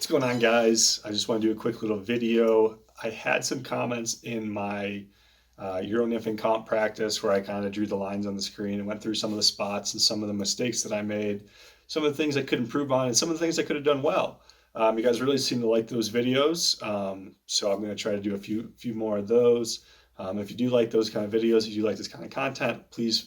What's going on, guys? I just want to do a quick little video. I had some comments in my Euro nymphing comp practice where I kind of drew the lines on the screen and went through some of the spots and some of the mistakes that I made, some of the things I could improve on, and some of the things I could have done well. You guys really seem to like those videos, so I'm going to try to do a few more of those. If you do like those kind of videos, if you do like this kind of content, please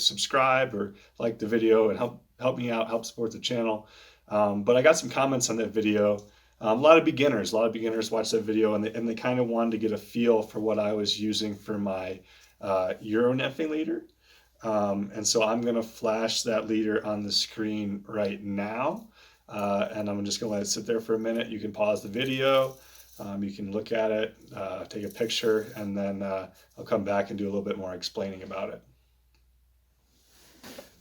subscribe or like the video and help me out, help support the channel. But I got some comments on that video. A lot of beginners watched that video, and they kind of wanted to get a feel for what I was using for my Euro nymphing leader. And so I'm going to flash that leader on the screen right now. And I'm just going to let it sit there for a minute. You can pause the video. You can look at it, take a picture, and then I'll come back and do a little bit more explaining about it.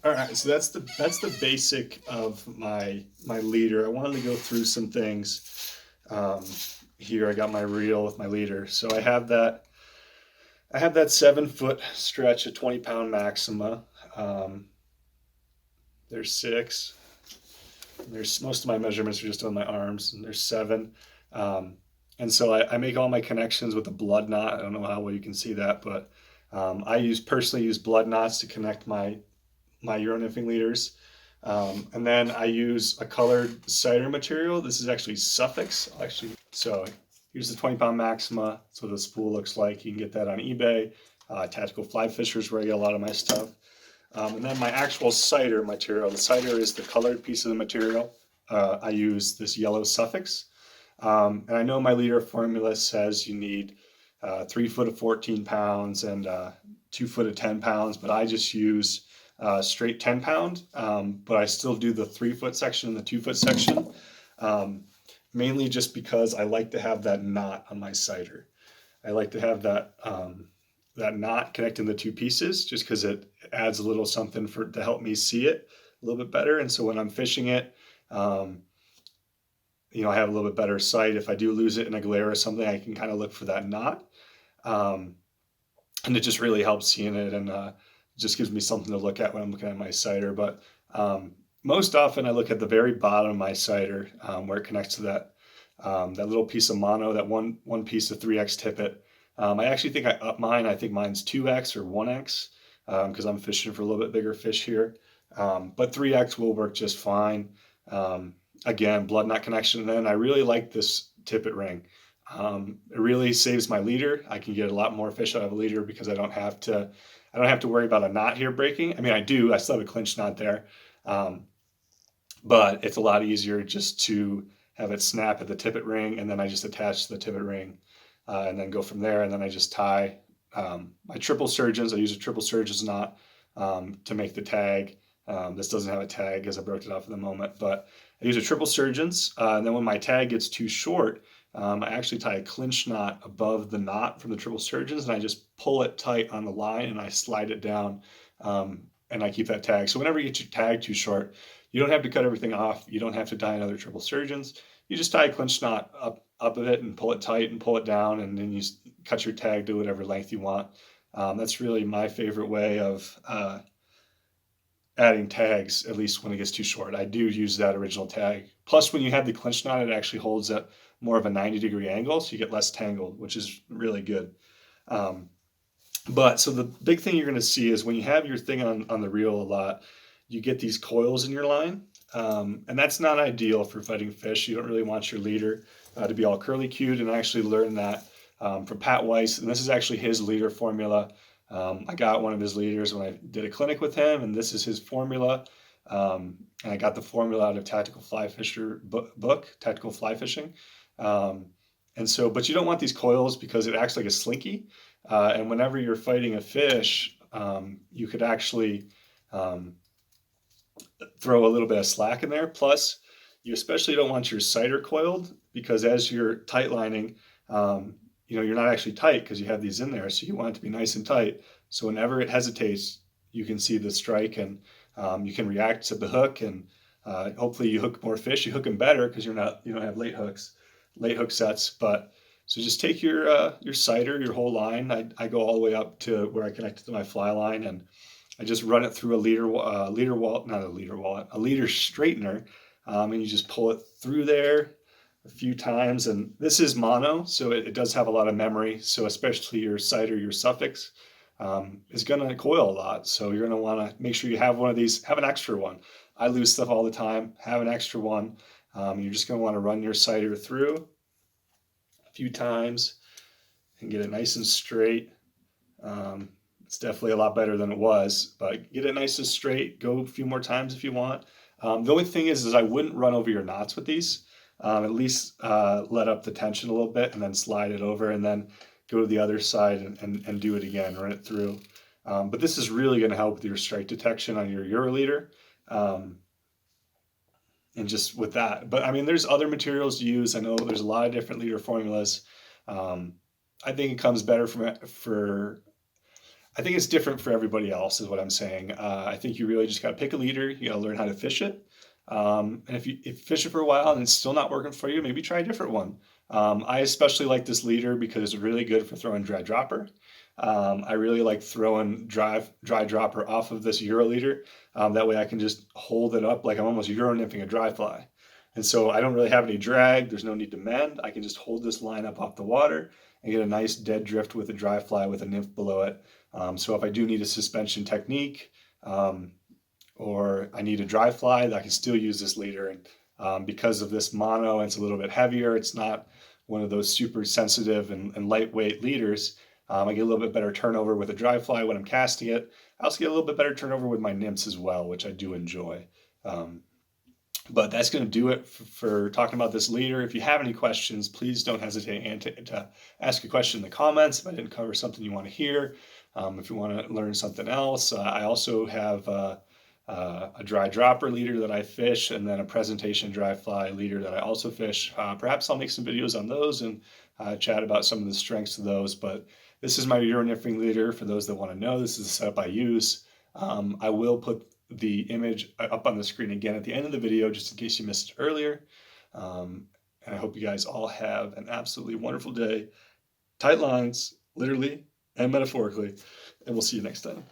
All right, so that's the basic of my leader. I wanted to go through some things. Here I got my reel with my leader. So I have that 7-foot stretch at 20-pound maxima. There's 6. There's most of my measurements are just on my arms, and there's 7. And so I make all my connections with a blood knot. I don't know how well you can see that, but I personally use blood knots to connect my Euro nymphing leaders. And then I use a colored cider material. This is actually Suffix. So here's the 20-pound maxima. That's what the spool looks like. You can get that on eBay. Tactical Fly Fishers, where I get a lot of my stuff. And then my actual cider material. The cider is the colored piece of the material. I use this yellow Suffix. And I know my leader formula says you need 3 foot of 14 pounds and 2 foot of 10 pounds, but I just use straight 10-pound, but I still do the 3-foot section and the 2-foot section, mainly just because I like to have that knot on my cider. I like to have that knot connecting the two pieces, just because it adds a little something to help me see it a little bit better. And so when I'm fishing it, I have a little bit better sight. If I do lose it in a glare or something, I can kind of look for that knot, and it just really helps seeing it, and just gives me something to look at when I'm looking at my cider. But most often I look at the very bottom of my cider, where it connects to that little piece of mono, that one piece of 3X tippet. I actually think I up mine. I think mine's 2X or 1X, because I'm fishing for a little bit bigger fish here. But 3X will work just fine. Again, blood knot connection. And then I really like this tippet ring. It really saves my leader. I can get a lot more fish out of a leader because I don't have to worry about a knot here breaking. I mean, I do. I still have a clinch knot there. But it's a lot easier just to have it snap at the tippet ring, and then I just attach the tippet ring, and then go from there. And then I just tie my triple surgeons. I use a triple surgeons knot to make the tag. This doesn't have a tag because I broke it off at the moment, but I use a triple surgeons. And then when my tag gets too short, I actually tie a clinch knot above the knot from the triple surgeons, and I just pull it tight on the line and I slide it down, and I keep that tag. So whenever you get your tag too short, you don't have to cut everything off. You don't have to tie another triple surgeons. You just tie a clinch knot up of it and pull it tight and pull it down, and then you cut your tag to whatever length you want. That's really my favorite way of adding tags, at least when it gets too short. I do use that original tag. Plus, when you have the clinch knot, it actually holds at more of a 90-degree angle, so you get less tangled, which is really good. But so the big thing you're going to see is when you have your thing on the reel a lot, you get these coils in your line, and that's not ideal for fighting fish. You don't really want your leader to be all curly-cued, and I actually learned that from Pat Weiss, and this is actually his leader formula. I got one of his leaders when I did a clinic with him, and this is his formula. And I got the formula out of Tactical Fly Fisher book, Tactical Fly Fishing. And so, but you don't want these coils because it acts like a slinky. And whenever you're fighting a fish, you could actually throw a little bit of slack in there. Plus, you especially don't want your cider coiled, because as you're tight lining, you're not actually tight because you have these in there. So you want it to be nice and tight. So whenever it hesitates, you can see the strike, and you can react to the hook, and hopefully you hook more fish. You hook them better because you don't have late hook sets. But so just take your cider, your whole line. I go all the way up to where I connect it to my fly line, and I just run it through a leader straightener, and you just pull it through there. a few times. And this is mono, so it does have a lot of memory. So especially your sight or your suffix is going to coil a lot. So you're going to want to make sure you have one of these, have an extra one. I lose stuff all the time, have an extra one. You're just going to want to run your sighter through a few times and get it nice and straight. It's definitely a lot better than it was, but get it nice and straight. Go a few more times if you want. The only thing is I wouldn't run over your knots with these. At least let up the tension a little bit and then slide it over, and then go to the other side and do it again, run it through. But this is really going to help with your strike detection on your Euroliter. And just with that. But I mean, there's other materials to use. I know there's a lot of different leader formulas. I think it comes better I think it's different for everybody else, is what I'm saying. I think you really just got to pick a leader. You got to learn how to fish it. And if you fish it for a while and it's still not working for you, maybe try a different one. I especially like this leader because it's really good for throwing dry dropper. I really like throwing dry dropper off of this Euro leader. That way I can just hold it up like I'm almost Euro nymphing a dry fly. And so I don't really have any drag. There's no need to mend. I can just hold this line up off the water and get a nice dead drift with a dry fly with a nymph below it. So if I do need a suspension technique, or I need a dry fly, I can still use this leader. And because of this mono, it's a little bit heavier. It's not one of those super sensitive and lightweight leaders. I get a little bit better turnover with a dry fly when I'm casting it. I also get a little bit better turnover with my nymphs as well, which I do enjoy. But that's going to do it for talking about this leader. If you have any questions, please don't hesitate to ask a question in the comments if I didn't cover something you want to hear. If you want to learn something else, I also have a dry dropper leader that I fish, and then a presentation dry fly leader that I also fish. Perhaps I'll make some videos on those and chat about some of the strengths of those. But this is my Euro nymphing leader. For those that want to know, this is the setup I use. I will put the image up on the screen again at the end of the video, just in case you missed it earlier. And I hope you guys all have an absolutely wonderful day. Tight lines, literally and metaphorically, and we'll see you next time.